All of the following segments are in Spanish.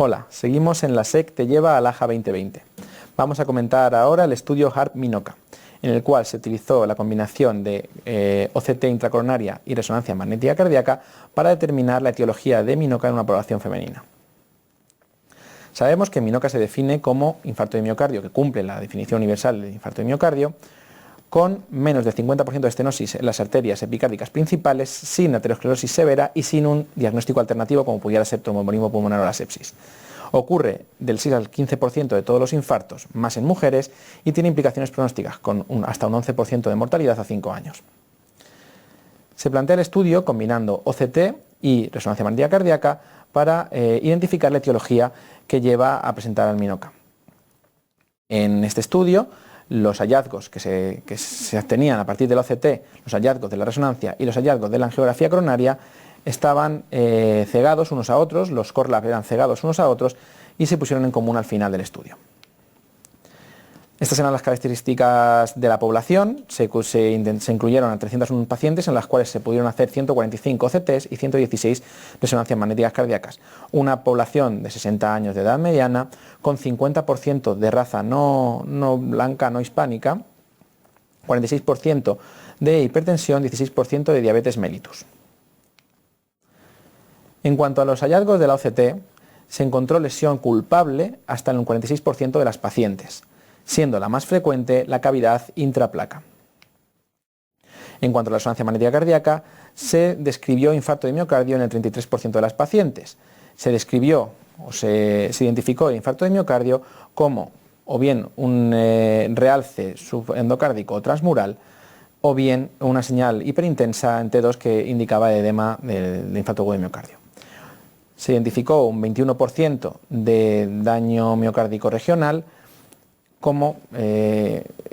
Hola, seguimos en la SEC Te Lleva a la AJA 2020. Vamos a comentar ahora el estudio HARP-MINOCA, en el cual se utilizó la combinación de OCT intracoronaria y resonancia magnética cardíaca para determinar la etiología de MINOCA en una población femenina. Sabemos que MINOCA se define como infarto de miocardio, que cumple la definición universal de infarto de miocardio, con menos del 50% de estenosis en las arterias epicárdicas principales, sin aterosclerosis severa y sin un diagnóstico alternativo como pudiera ser tromboembolismo pulmonar o la sepsis. Ocurre del 6 al 15% de todos los infartos, más en mujeres, y tiene implicaciones pronósticas, con hasta un 11% de mortalidad a 5 años. Se plantea el estudio combinando OCT y resonancia magnética cardíaca para identificar la etiología que lleva a presentar al MINOCA. En este estudio, los hallazgos que se obtenían a partir del OCT, los hallazgos de la resonancia y los hallazgos de la angiografía coronaria estaban cegados unos a otros, los correlatos eran cegados unos a otros y se pusieron en común al final del estudio. Estas eran las características de la población. Se incluyeron a 301 pacientes en las cuales se pudieron hacer 145 OCTs y 116 resonancias magnéticas cardíacas. Una población de 60 años de edad mediana, con 50% de raza no blanca, no hispánica, 46% de hipertensión, 16% de diabetes mellitus. En cuanto a los hallazgos de la OCT, se encontró lesión culpable hasta en un 46% de las pacientes, siendo la más frecuente la cavidad intraplaca. En cuanto a la resonancia magnética cardíaca, se describió infarto de miocardio en el 33% de las pacientes. Se describió o se identificó el infarto de miocardio como o bien un realce subendocárdico o transmural, o bien una señal hiperintensa en T2 que indicaba edema de infarto agudo de miocardio. Se identificó un 21% de daño miocárdico regional,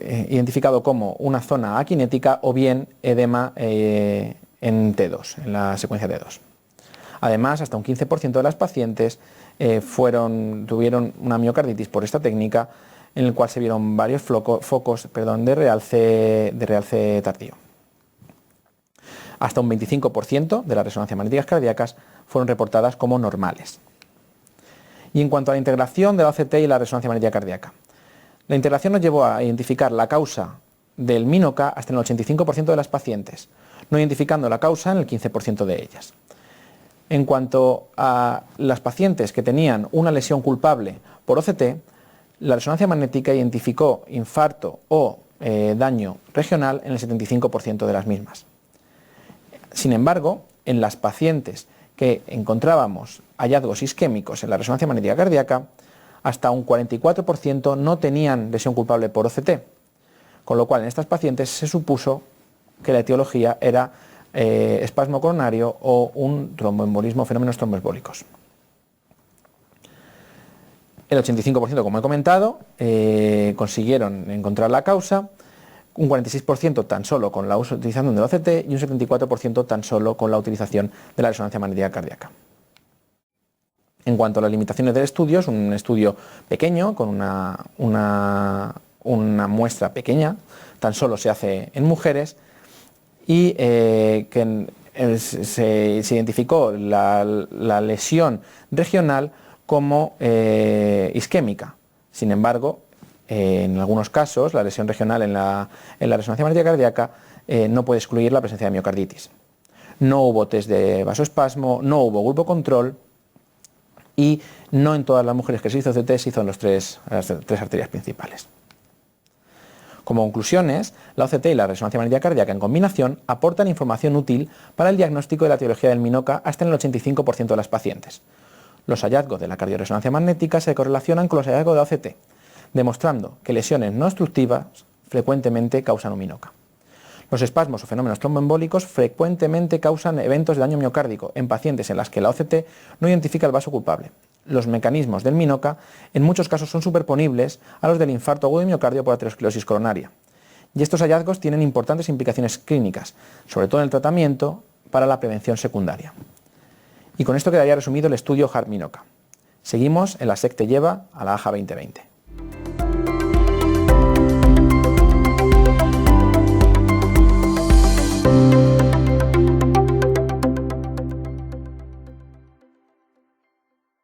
identificado como una zona akinética o bien edema en T2, en la secuencia T2. Además, hasta un 15% de las pacientes tuvieron una miocarditis por esta técnica, en el cual se vieron varios focos de realce tardío. Hasta un 25% de las resonancias magnéticas cardíacas fueron reportadas como normales. Y en cuanto a la integración de la OCT y la resonancia magnética cardíaca, la integración nos llevó a identificar la causa del MINOCA hasta en el 85% de las pacientes, no identificando la causa en el 15% de ellas. En cuanto a las pacientes que tenían una lesión culpable por OCT, la resonancia magnética identificó infarto o daño regional en el 75% de las mismas. Sin embargo, en las pacientes que encontrábamos hallazgos isquémicos en la resonancia magnética cardíaca, hasta un 44% no tenían lesión culpable por OCT, con lo cual en estas pacientes se supuso que la etiología era espasmo coronario o un tromboembolismo, fenómenos tromboembólicos. El 85%, como he comentado, consiguieron encontrar la causa, un 46% tan solo con la utilización del OCT y un 74% tan solo con la utilización de la resonancia magnética cardíaca. En cuanto a las limitaciones del estudio, es un estudio pequeño, con una muestra pequeña, tan solo se hace en mujeres, y se identificó la lesión regional como isquémica. Sin embargo, en algunos casos, la lesión regional en la resonancia magnética cardíaca no puede excluir la presencia de miocarditis. No hubo test de vasoespasmo, no hubo grupo control, y no en todas las mujeres que se hizo OCT se hizo en las tres arterias principales. Como conclusiones, la OCT y la resonancia magnética cardíaca en combinación aportan información útil para el diagnóstico de la etiología del MINOCA hasta en el 85% de las pacientes. Los hallazgos de la cardioresonancia magnética se correlacionan con los hallazgos de OCT, demostrando que lesiones no obstructivas frecuentemente causan un MINOCA. Los espasmos o fenómenos tromboembólicos frecuentemente causan eventos de daño miocárdico en pacientes en las que la OCT no identifica el vaso culpable. Los mecanismos del MINOCA en muchos casos son superponibles a los del infarto agudo de miocardio por aterosclerosis coronaria. Y estos hallazgos tienen importantes implicaciones clínicas, sobre todo en el tratamiento para la prevención secundaria. Y con esto quedaría resumido el estudio HARP-MINOCA. Seguimos en la SEC Te Lleva a la AJA 2020.